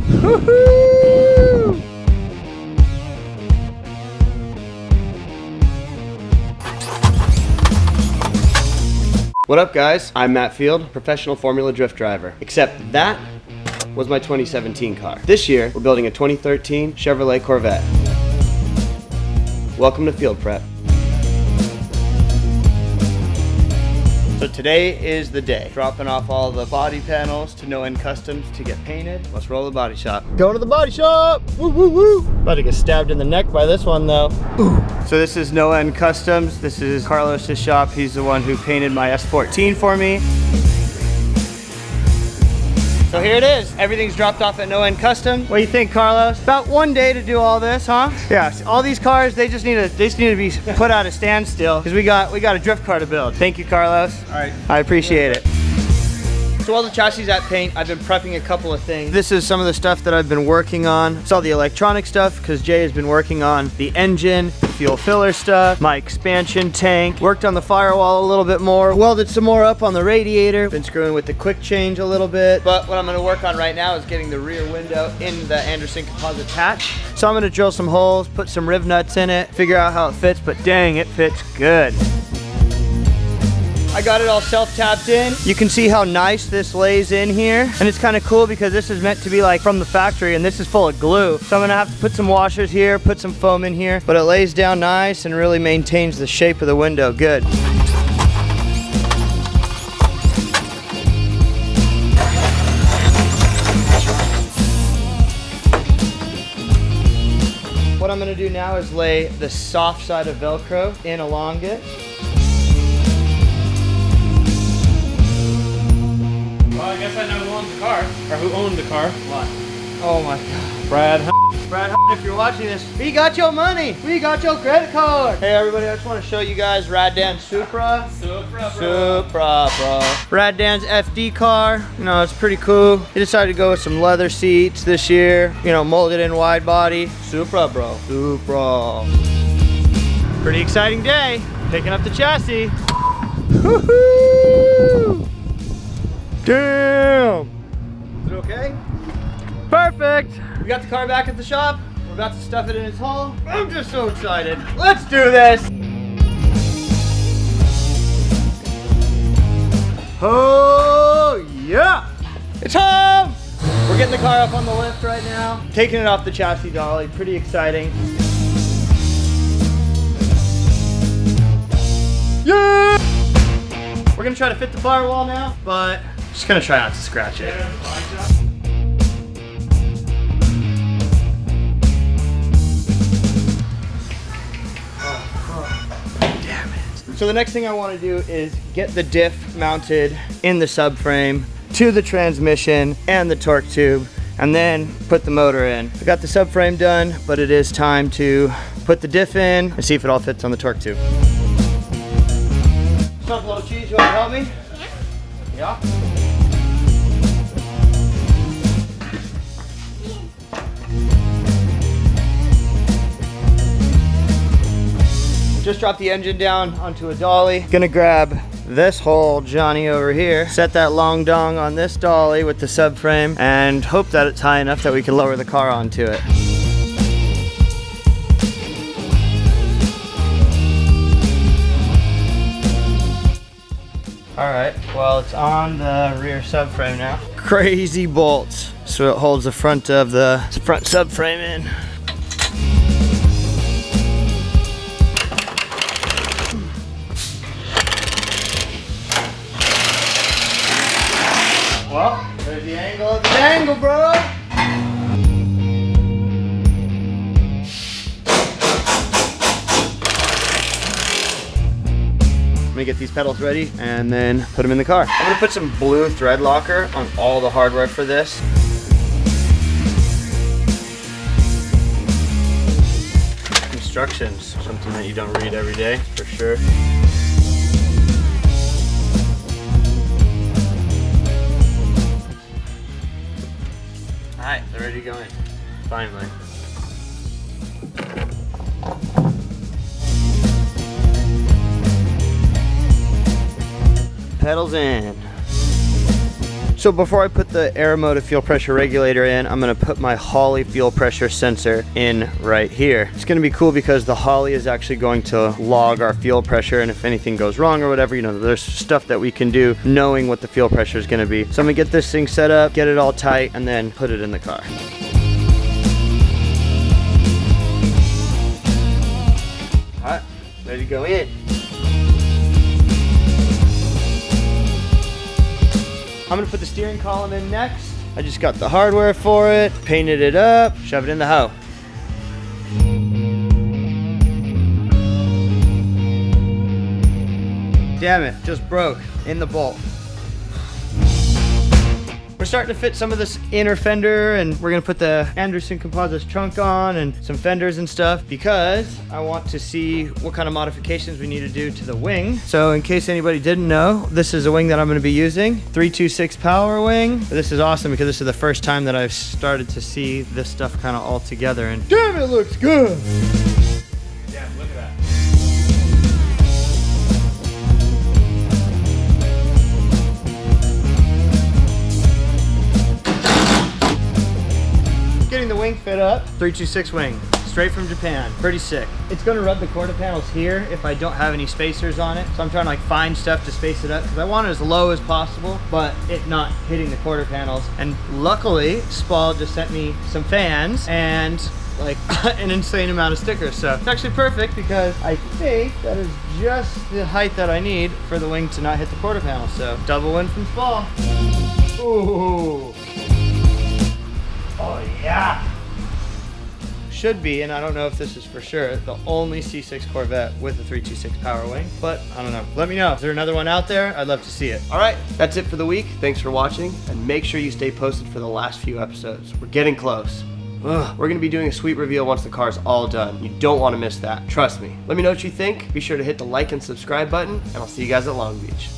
Woohoo! What up, guys? I'm Matt Field, professional Formula Drift driver. Except that was my 2017 car. This year, we're building a 2013 Chevrolet Corvette. Welcome to Field Prep. So today is the day. Dropping off all the body panels to No End Customs to get painted. Let's roll the body shop. Going to the body shop! Woo, woo, woo! About to get stabbed in the neck by this one, though. Ooh. So this is No End Customs. This is Carlos's shop. He's the one who painted my F14 for me. So here it is. Everything's dropped off at No End Custom. What do you think, Carlos? About one day to do all this, huh? Yeah, all these cars, they just need to be put at a standstill because we got a drift car to build. Thank you, Carlos. All right. I appreciate it. So while the chassis is at paint, I've been prepping a couple of things. This is some of the stuff that I've been working on. It's all the electronic stuff because Jay has been working on the engine, fuel filler stuff, my expansion tank, worked on the firewall a little bit more, welded some more up on the radiator, been screwing with the quick change a little bit. But what I'm gonna work on right now is getting the rear window in the Anderson composite hatch. So I'm gonna drill some holes, put some riv nuts in it, figure out how it fits, but dang, it fits good. I got it all self-tapped in. You can see how nice this lays in here. And it's kind of cool because this is meant to be like from the factory and this is full of glue. So I'm gonna have to put some washers here, put some foam in here, but it lays down nice and really maintains the shape of the window good. What I'm gonna do now is lay the soft side of Velcro in along it. Well, I guess I know who owns the car, or who owned the car. What? Oh my God. Brad. Brad, if you're watching this, we got your money. We got your credit card. Hey everybody, I just want to show you guys Rad Dan's Supra. Supra, bro. Supra, bro. Rad Dan's FD car. You know, it's pretty cool. He decided to go with some leather seats this year. You know, molded in wide body. Supra, bro. Supra. Pretty exciting day. Picking up the chassis. Woohoo! Damn! Is it okay? Perfect! We got the car back at the shop. We're about to stuff it in its hull. I'm just so excited. Let's do this! Oh, yeah! It's home! We're getting the car up on the lift right now. Taking it off the chassis dolly. Pretty exciting. Yeah! We're gonna try to fit the firewall now, but just gonna try not to scratch it. Damn it. So the next thing I want to do is get the diff mounted in the subframe to the transmission and the torque tube, and then put the motor in. I got the subframe done, but it is time to put the diff in and see if it all fits on the torque tube. What's up, little cheese? You want to help me? Yeah? Just dropped the engine down onto a dolly. Gonna grab this whole Johnny over here, set that long dong on this dolly with the subframe, and hope that it's high enough that we can lower the car onto it. All right, well, it's on the rear subframe now. Crazy bolts, so it holds the front of the front subframe in. Well, there's the angle of the dangle, bro. Let me get these pedals ready and then put them in the car. I'm gonna put some blue thread locker on all the hardware for this. Instructions, something that you don't read every day, for sure. All right, they're ready to go in, finally. Pedals in. So before I put the Automotive fuel pressure regulator in, I'm gonna put my Holley fuel pressure sensor in right here. It's gonna be cool because the Holley is actually going to log our fuel pressure, and if anything goes wrong or whatever, you know, there's stuff that we can do knowing what the fuel pressure is gonna be. So I'm gonna get this thing set up, get it all tight, and then put it in the car. All right, ready to go in. I'm gonna put the steering column in next. I just got the hardware for it, painted it up, shove it in the hoe. Damn it, just broke in the bolt. We're starting to fit some of this inner fender, and we're gonna put the Anderson Composites trunk on and some fenders and stuff because I want to see what kind of modifications we need to do to the wing. So in case anybody didn't know, this is a wing that I'm gonna be using, 326 power wing. This is awesome because this is the first time that I've started to see this stuff kind of all together, and damn, it looks good. Yeah, look at that. Getting the wing fit up, 326 wing, straight from Japan, pretty sick. It's gonna rub the quarter panels here if I don't have any spacers on it. So I'm trying to like find stuff to space it up because I want it as low as possible, but it not hitting the quarter panels. And luckily, Spall just sent me some fans and like an insane amount of stickers. So it's actually perfect because I think that is just the height that I need for the wing to not hit the quarter panels. So double win from Spall. Ooh. Oh yeah! Should be, and I don't know if this is for sure, the only C6 Corvette with a 326 power wing, but I don't know. Let me know. Is there another one out there? I'd love to see it. All right, that's it for the week. Thanks for watching, and make sure you stay posted for the last few episodes. We're getting close. We're gonna be doing a sweet reveal once the car's all done. You don't wanna miss that, trust me. Let me know what you think. Be sure to hit the like and subscribe button, and I'll see you guys at Long Beach.